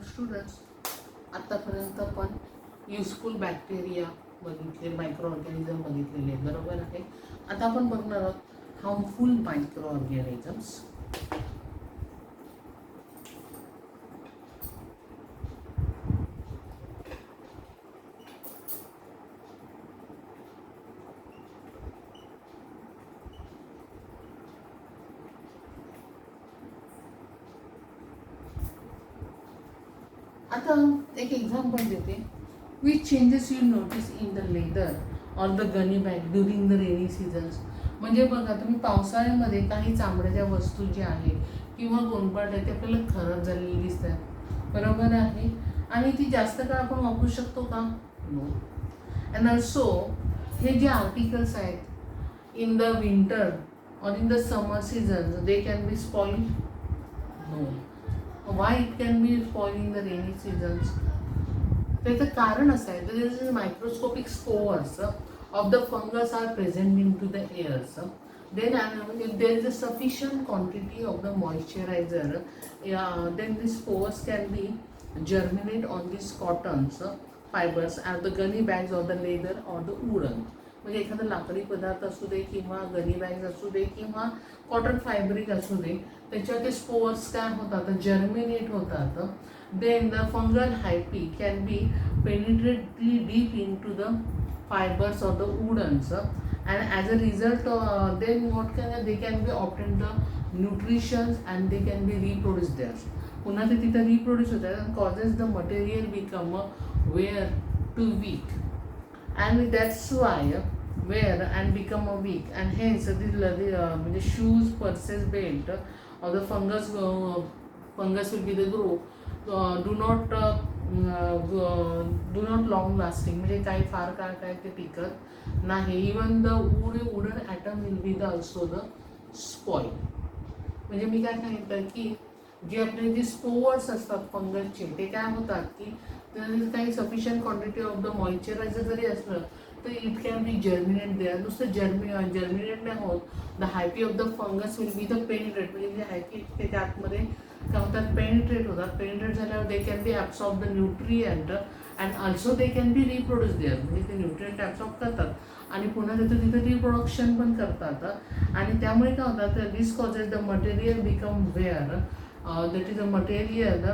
Students, आतापर्यंत आपण useful bacteria बघितले, मायक्रो ऑर्गॅनिझम बघितलेले आहेत, बरोबर आहे. आता आपण बघणार आहोत हार्मफुल मायक्रो ऑर्गॅनिझम्स. आता एक एक्झाम्पल देते. Which changes you notice in the leather or the gunny bag during the rainy seasons. म्हणजे बघा, तुम्ही पावसाळ्यामध्ये काही चामड्याच्या वस्तू ज्या आहेत किंवा गोंडपाट आहे ते आपल्याला खराब झालेली दिसतात, बरोबर आहे. आणि ती जास्त काळ आपण वापरू शकतो का? नो. अँड ऑल्सो हे जे आर्टिकल्स आहेत in the winter or in the summer season they can be spoil. No. Why it can be spoiled in the rainy seasons? त्याचं कारण असं आहे, there is microscopic spores of the fungus are present into the airs. Then if there is a sufficient quantity of the moisturizer, then the spores can be germinate on these cottons fibers and the gunny bags or the leather or the woolen. म्हणजे एखादा लाकडी पदार्थ असू दे किंवा Ghani bags असू दे किंवा cotton फायब्रिक असू दे, त्याच्यावर ते स्पोअर्स काय होतात, जर्मिनेट होतात. Then the fungal hyphae can be penetrately deep in to the fibres of the woodens and as a result then what can they can be obtain the nutritions and they can be reproduce theirs. पुन्हा ते तिथं reproduce होतात and causes the material become wear to weak and that's why wear and become a weak and hence the shoes, purses, belt or the fungus will be the grow do not long lasting. म्हणजे काही फार काळ काय ते टिकत नाही. Even the wooden item will be the also the spoil. म्हणजे मी काय सांगितलं की जे आपले जे स्पोअर्स असतात फंगसचे ते काय होतात की काही sufficient quantity of the moisturiser जरी असलं तर it can be germinate there. नुसतं जर्मिनेट नाही होत, the hyphae of the fungus will be the penetrate. म्हणजे जे हायपी त्याच्या आतमध्ये काय होतात, पेनिट्रेट होतात. पेनिट्रेट झाल्यावर they can be absorb the nutrient and also they can be reproduce there. म्हणजे ते न्यूट्रियंट ॲब्सॉर्ब करतात आणि पुन्हा त्याचं तिथं रिप्रोडक्शन पण करतात. आणि त्यामुळे काय होतात, this causes the material become wear, that is a material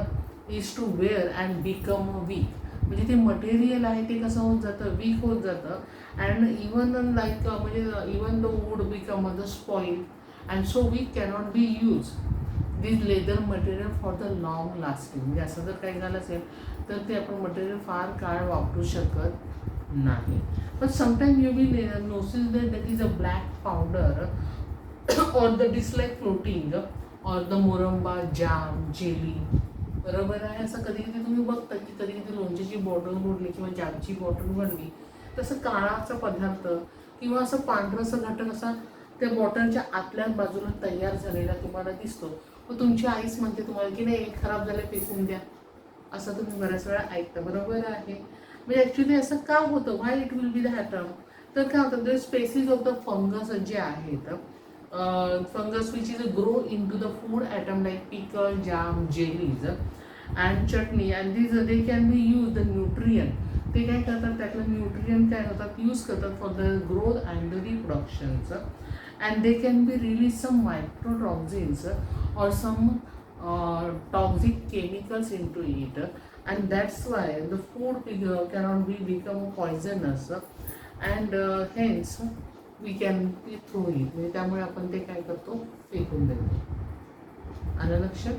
is to wear and become weak. म्हणजे ते मटेरियल आहे ते कसं होत जातं, वीक होत जातं. अँड इवन लाईक म्हणजे even the wood become the spoil and so we cannot be use this leather material for the long lasting. म्हणजे असं जर काही झालं असेल तर ते आपण मटेरियल फार काळ वापरू शकत नाही. पण sometime you will notice that is a black powder or the dislike floating or the मोरंबा, जाम, जेली, बरोबर आहे. असं कधी कधी तुम्ही बघता की कधी कधी लोणच्याची बॉटल मोडली किंवा जामची बॉटल बनली तसं काळाचा पदार्थ किंवा असं पांढरंसं घटक असा त्या बॉटलच्या आतल्या बाजूला तयार झालेला तुम्हाला दिसतो. मग तुमची आईच म्हणते तुम्हाला की नाही खराब झालं फेकून द्या, असं तुम्ही बऱ्याच वेळा ऐकता, बरोबर आहे. म्हणजे ॲक्च्युली असं का होतं, why it will be the happen. तर काय होतं, the species of the fungus जे आहेत, fungus which is grow in to the food atom like pickle, jam, jellies and चटणी and these they can be use the nutrient. ते काय करतात, त्यातलं न्यूट्रियंट काय होतात, यूज करतात for the growth and the reproductions and they can be release some mycotoxins or some toxic chemicals into it and that's why the food cannot be become poisonous and hence we can throw it. म्हणजे त्यामुळे आपण ते काय करतो, फेकून देतो. आलं लक्षात.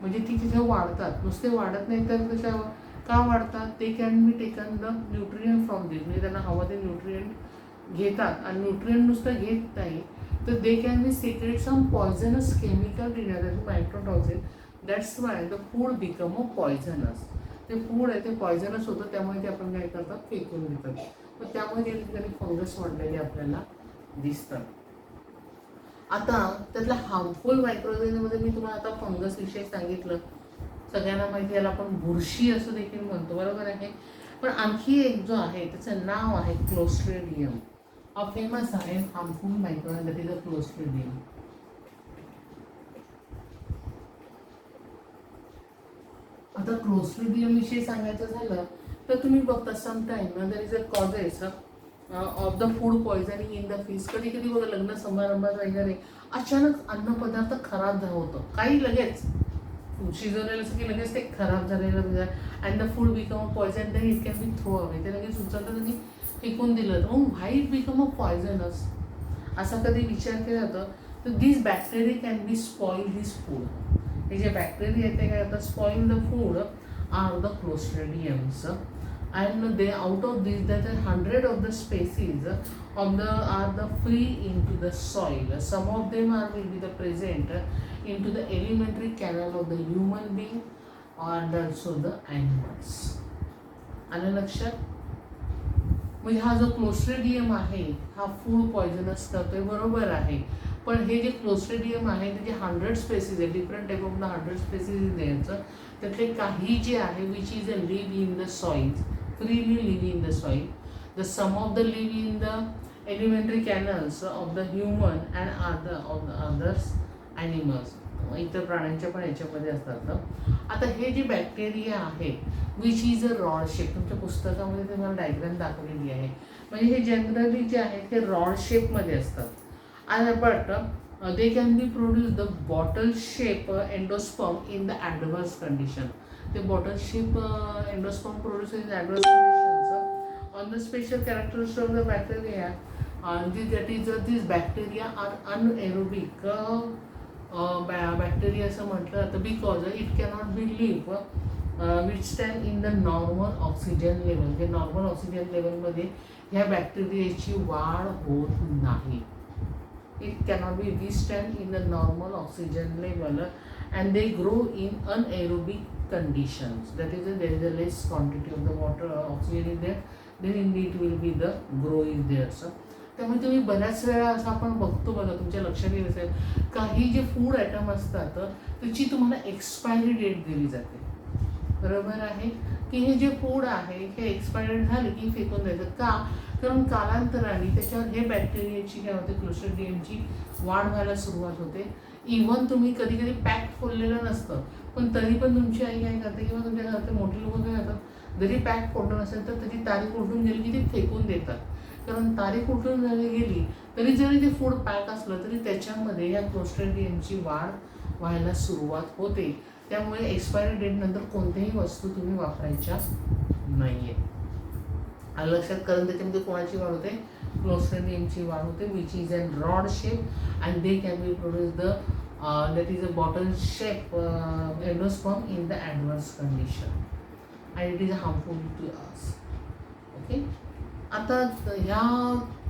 म्हणजे ती तिथे वाढतात, नुसते वाढत नाही तर कशावर का वाढतात, ते can be taken the nutrient from this. म्हणजे त्यांना हवं ते न्यूट्रियंट घेतात आणि न्यूट्रियंट नुसतं घेत नाही तर they can be secret some poisonous chemical in mycotoxin. That's why the food become a poisonous. ते फूड आहे ते पॉयझनस होतं, त्यामुळे ते आपण काय करतात, फेकून देतात. तर त्यामुळे त्या ठिकाणी फंगस वाढलेले आपल्याला दिसतात. आता त्यातल्या हार्मफुल मायक्रोऑर्गॅनिझममध्ये मी तुम्हाला आता फंगस विषयी सांगितलं. सगळ्यांना माहिती याला आपण बुरशी असं देखील म्हणतो, बरोबर आहे. पण आणखी एक जो आहे त्याचं नाव आहे क्लोस्ट्रिडियम. हा फेमस आहे harmful microorganism, that is a clostridium. आता क्लोस्ट्रिडियम विषयी सांगायचं झालं तर तुम्ही बघता sometime there is a causes of the food poisoning in the fish. कधी कधी बघा लग्न समारंभात वगैरे अचानक अन्नपदार्थ खराब होतं, काही लगेच शिजवलेलं असं की लगेच ते खराब झालेलं and the food become a poison, then it can be throw away. ते लगेच उचलतं त्यांनी फेकून दिलं, मग why it become a poisonous असा कधी विचार केला जातो. तर this bacteria can be spoil this food. हे जे बॅक्टेरिया आहेत ते काय करतात, spoil the food are the clostridiums. And they out of these that 100 of the species of the are the free into the soil. Some of them are will be the present into the alimentary canal of the human being and also the animals. आलं लक्षात? म्हणजे हा जो Clostridium आहे हा food poisonous करतोय, बरोबर आहे. पण हे जे क्लोस्ट्रिडियम आहे त्याचे 100 स्पेसिस आहे, different type of the 100 species द्यायचं. त्यातले काही जे आहे which is a live in the soil, freely live in the soil. The some of the live in the alimentary canals of the human and other of the others animals. इतर प्राण्यांच्या पण याच्यामध्ये असतात. आता हे जे बॅक्टेरिया आहे which is a rod shape, तुमच्या पुस्तकामध्ये तुम्हाला डायग्राम दाखवलेली आहे. म्हणजे हे जनरली जे आहेत ते रॉड शेपमध्ये असतात. आणि but they can be produced the bottle shape endosperm in the adverse condition. The bottle shape endosperm produces in adverse conditions on the special characteristics of the bacteria. That is these bacteria are anaerobic bacteria असं म्हटलं जातं because it cannot be live withstand in the normal oxygen level. जे normal oxygen लेवलमध्ये ह्या बॅक्टेरियाची वाढ होत नाही. It cannot be withstand in the normal oxygen level and they grow in anaerobic conditions. That is, there is a less quantity of the water oxygen is there, then indeed it will be the grow is there. So त्यामुळे तुम्ही बऱ्याच वेळा असं आपण बघतो बघा, तुमच्या लक्षात येत असेल काही जे फूड आयटम असतात त्याची तुम्हाला एक्सपायरी डेट दिली जाते, बरोबर आहे की हे जे फूड आहे हे एक्सपायरी झाले की फेकून द्यायचं. का? कारण कालांतराने त्याच्यावर हे बॅक्टेरियाची काय होते, क्लोस्ट्रिडियमची वाढ व्हायला सुरुवात होते. इव्हन तुम्ही कधी कधी पॅक फोडलेलं नसतं पण तरी पण तुमची आई काय करते किंवा तुमच्या घरातले मोठे लोक काय करतात, जरी पॅक फोडलं नसेल तर त्याची तारीख उलटून गेली की ती फेकून देतात. कारण तारीख उलटून गेली तरी जरी ते फूड पॅक असलं तरी त्याच्यामध्ये या क्लोस्ट्रिडियमची वाढ व्हायला सुरुवात होते. त्यामुळे एक्सपायरी डेट नंतर कोणत्याही वस्तू तुम्ही वापरायच्या नाहीये. आलं लक्षात? कारण त्याच्यामध्ये कोणाची वाढ होते, क्लोस्ट्रिडियमची वाढ होते which is an rod shape and they can be produce the that is a bottle shape endosperm in the adverse condition and it is harmful to us. Okay. आता ह्या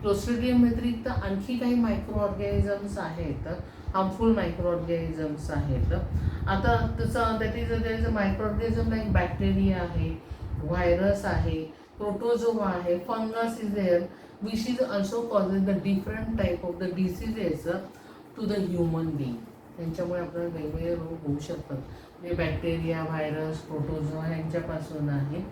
क्लोस्ट्रिडियम व्यतिरिक्त आणखी काही मायक्रो ऑर्गॅनिझम्स आहेत, harmful micro organisms आहेत. आता त्याचा that is a micro organism like bacteria आहे, व्हायरस आहे, प्रोटोझोआ आहे, fungus is there which is also causes the different type of the diseases to the human being. त्यांच्यामुळे आपल्याला वेगवेगळे रोग होऊ शकतात. म्हणजे बॅक्टेरिया, व्हायरस, प्रोटोझोआ यांच्यापासून आहे.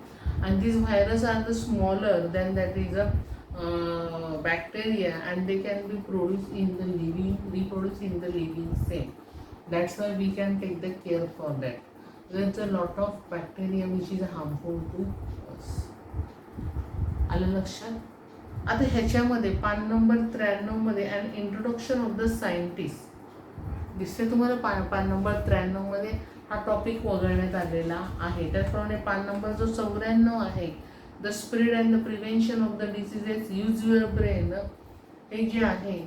and these viruses are the smaller than that is a bacteria and they can be produced in the living, reproduced in the living cell. That's why we can take the care for that. There's a lot of bacteria which is harmful to us. आलं लक्षात? आता ह्याच्यामध्ये पान number 93 मध्ये and introduction of the scientist दिसते तुम्हाला. पान number 93 मध्ये हा टॉपिक वगळण्यात आलेला आहे. त्याचप्रमाणे पान नंबर जो 94 आहे the spread and the prevention of the diseases use your brain, हे जे आहे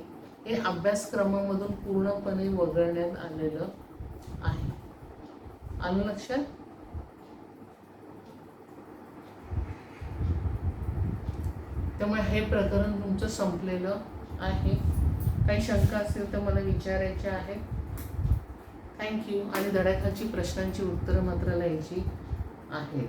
हे अभ्यासक्रमामधून पूर्णपणे वगळण्यात आलेलं आहे. आलं लक्षात? त्यामुळे हे प्रकरण तुमचं संपलेलं आहे. काही शंका असतील तर मला विचारायच्या आहेत. थँक्यू. आणि धड्याखालची प्रश्नांची उत्तरं मात्र लिहायची आहेत.